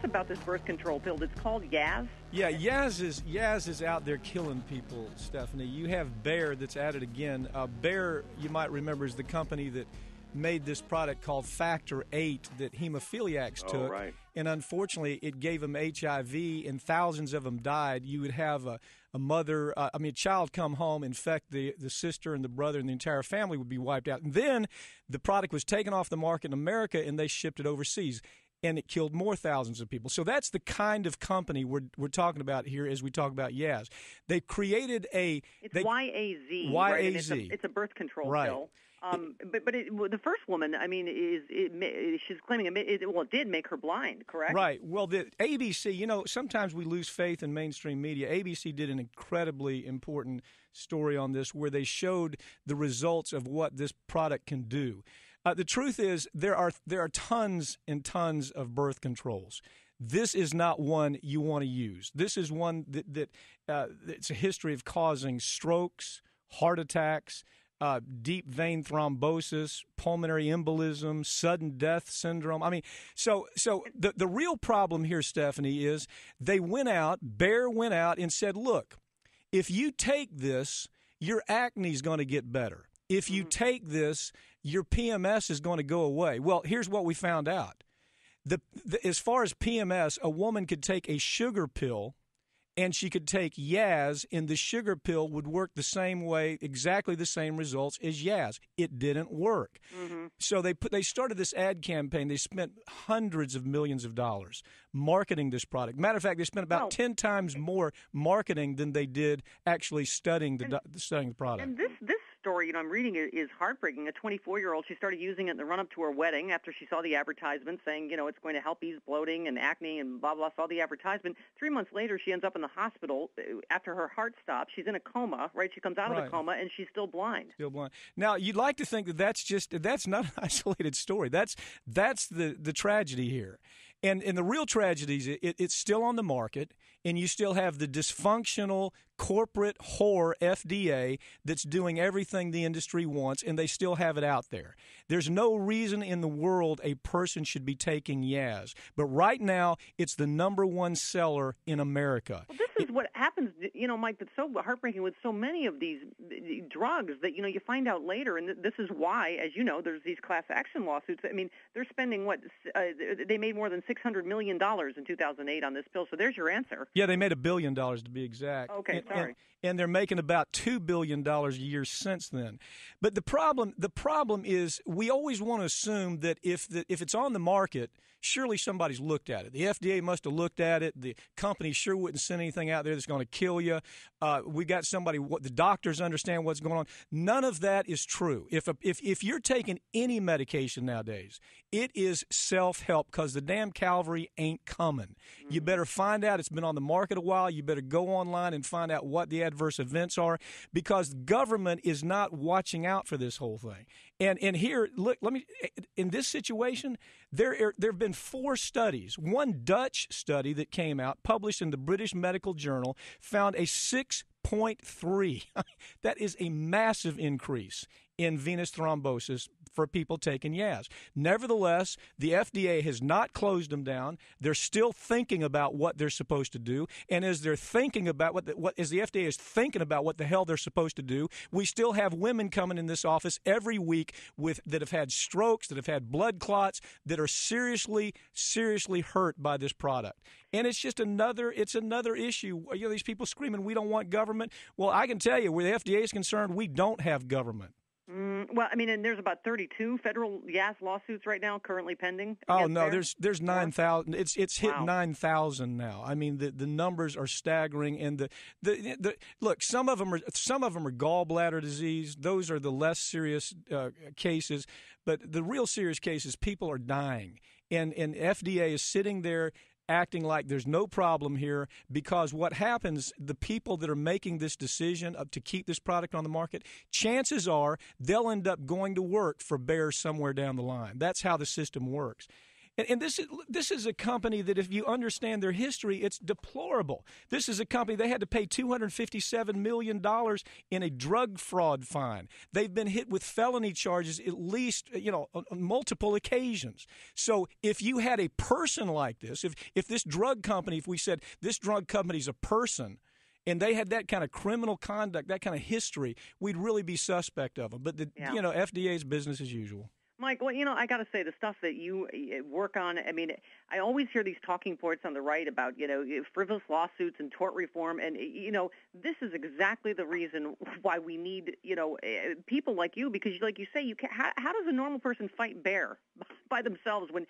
about this birth control pill. It's called Yaz. Yeah, Yaz is out there killing people, Stephanie. You have Bayer that's at it again. Bayer, you might remember, is the company that made this product called Factor 8 that hemophiliacs took. Right. And unfortunately, it gave them HIV, and thousands of them died. You would have a child come home, infect the sister and the brother, and the entire family would be wiped out. And then the product was taken off the market in America, and they shipped it overseas. And it killed more thousands of people. So that's the kind of company we're talking about here as we talk about Yaz. They created It's YAZ. YAZ. Right? It's a birth control right. pill. But the first woman, I mean, she's claiming it did make her blind, correct? Right. Well, the ABC, sometimes we lose faith in mainstream media. ABC did an incredibly important story on this where they showed the results of what this product can do. The truth is there are tons and tons of birth controls. This is not one you want to use. This is one that it's a history of causing strokes, heart attacks, deep vein thrombosis, pulmonary embolism, sudden death syndrome. I mean, so the real problem here, Stephanie, is Bayer went out and said, look, if you take this, your acne is going to get better. If you take this, your PMS is going to go away. Well, here's what we found out. As far as PMS, a woman could take a sugar pill, and she could take Yaz, and the sugar pill would work the same way, exactly the same results as Yaz. It didn't work. Mm-hmm. So they started this ad campaign. They spent hundreds of millions of dollars marketing this product. Matter of fact, they spent about 10 times more marketing than they did actually studying the product. And this story, I'm reading is heartbreaking. A 24-year-old, she started using it in the run-up to her wedding after she saw the advertisement saying, it's going to help ease bloating and acne and blah, blah, saw the advertisement. 3 months later, she ends up in the hospital after her heart stops. She's in a coma, right? She comes out of the coma, and she's still blind. Still blind. Now, you'd like to think that's not an isolated story. That's the tragedy here. And the real tragedy is it's still on the market, and you still have the dysfunctional corporate whore FDA that's doing everything the industry wants, and they still have it out there. There's no reason in the world a person should be taking Yaz. But right now, it's the number one seller in America. Well, this is what happens, Mike, that's so heartbreaking with so many of these drugs that, you find out later, and this is why, as you know, there's these class action lawsuits. I mean, they're spending, they made more than $600 million in 2008 on this pill, so there's your answer. Yeah, they made $1 billion to be exact. Okay, sorry. And they're making about $2 billion a year since then. But the problem is we always want to assume that if it's on the market, surely somebody's looked at it. The FDA must have looked at it. The company sure wouldn't send anything out there that's going to kill you. We got somebody. The doctors understand what's going on. None of that is true. If you're taking any medication nowadays, it is self-help because the damn Calvary ain't coming. Mm-hmm. You better find out it's been on the market a while. You better go online and find out what the adverse events are because government is not watching out for this whole thing. And here, look, in this situation, there have been 4 studies. One Dutch study that came out, published in the British Medical Journal, found a 6.3. That is a massive increase in venous thrombosis for people taking Yaz. Nevertheless, the FDA has not closed them down. They're still thinking about what they're supposed to do. And as they're thinking about as the FDA is thinking about what the hell they're supposed to do, we still have women coming in this office every week that have had strokes, that have had blood clots, that are seriously, seriously hurt by this product. And it's just another issue. These people screaming, we don't want government. Well, I can tell you, where the FDA is concerned, we don't have government. Well, I mean, and there's about 32 federal Yaz lawsuits right now currently pending. Oh no, there's 9,000. It's hit 9,000 now. I mean, the numbers are staggering, and the look. Some of them are gallbladder disease. Those are the less serious cases, but the real serious cases, people are dying, and FDA is sitting there acting like there's no problem here because what happens, the people that are making this decision to keep this product on the market, chances are they'll end up going to work for Bayer somewhere down the line. That's how the system works. And this is a company that, if you understand their history, it's deplorable. This is a company, they had to pay $257 million in a drug fraud fine. They've been hit with felony charges at least, on multiple occasions. So if you had a person like this, if this drug company, if we said this drug company's a person, and they had that kind of criminal conduct, that kind of history, we'd really be suspect of them. But FDA's business as usual. Mike, well, I got to say, the stuff that you work on, I mean, I always hear these talking points on the right about, frivolous lawsuits and tort reform. And, this is exactly the reason why we need, people like you, because like you say, how does a normal person fight bear by themselves when,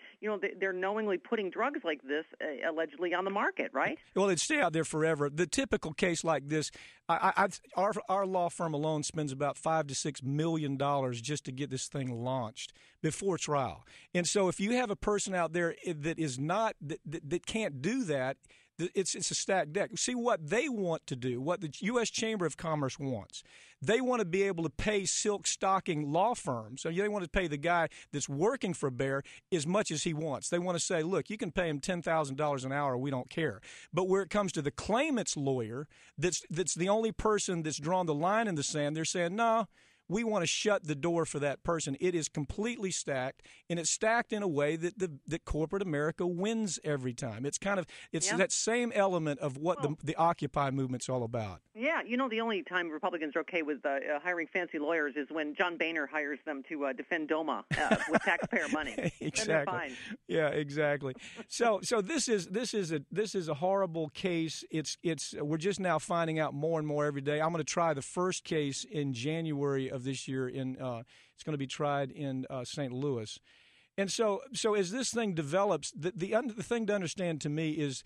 they're knowingly putting drugs like this allegedly on the market, right? Well, it'd stay out there forever. The typical case like this, our law firm alone spends about $5 to $6 million just to get this thing launched before trial. And so if you have a person out there that is not that can't do that, it's a stacked deck. See what they want to do, what the U.S. Chamber of Commerce wants. They want to be able to pay silk stocking law firms. So they want to pay the guy that's working for Bayer as much as he wants. They want to say, look, you can pay him $10,000 an hour. We don't care. But where it comes to the claimant's lawyer, that's the only person that's drawn the line in the sand, they're saying, no, we want to shut the door for that person. It is completely stacked, and it's stacked in a way that corporate America wins every time. It's that same element of what the Occupy movement's all about. Yeah, the only time Republicans are okay with hiring fancy lawyers is when John Boehner hires them to defend DOMA with taxpayer money. Exactly. Then they're fine. Yeah, exactly. So this is a horrible case. We're just now finding out more and more every day. I'm going to try the first case in January of this year. It's going to be tried in St. Louis. And so as this thing develops, the thing to understand to me is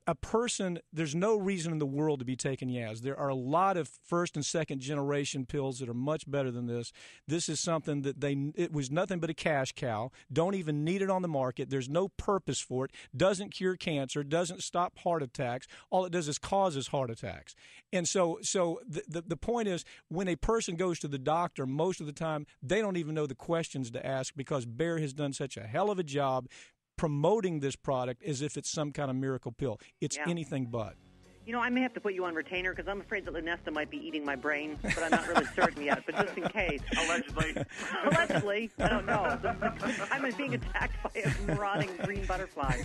a person, there's no reason in the world to be taking Yaz. There are a lot of first and second generation pills that are much better than this. This is something that it was nothing but a cash cow. Don't even need it on the market. There's no purpose for it. Doesn't cure cancer. Doesn't stop heart attacks. All it does is causes heart attacks. And so the point is, when a person goes to the doctor, most of the time they don't even know the questions to ask, because Bayer has done such a hell of a job promoting this product as if it's some kind of miracle pill. It's anything but. I may have to put you on retainer because I'm afraid that Lunesta might be eating my brain, but I'm not really certain yet. But just in case. Allegedly. I don't know. I'm being attacked by a marauding green butterfly.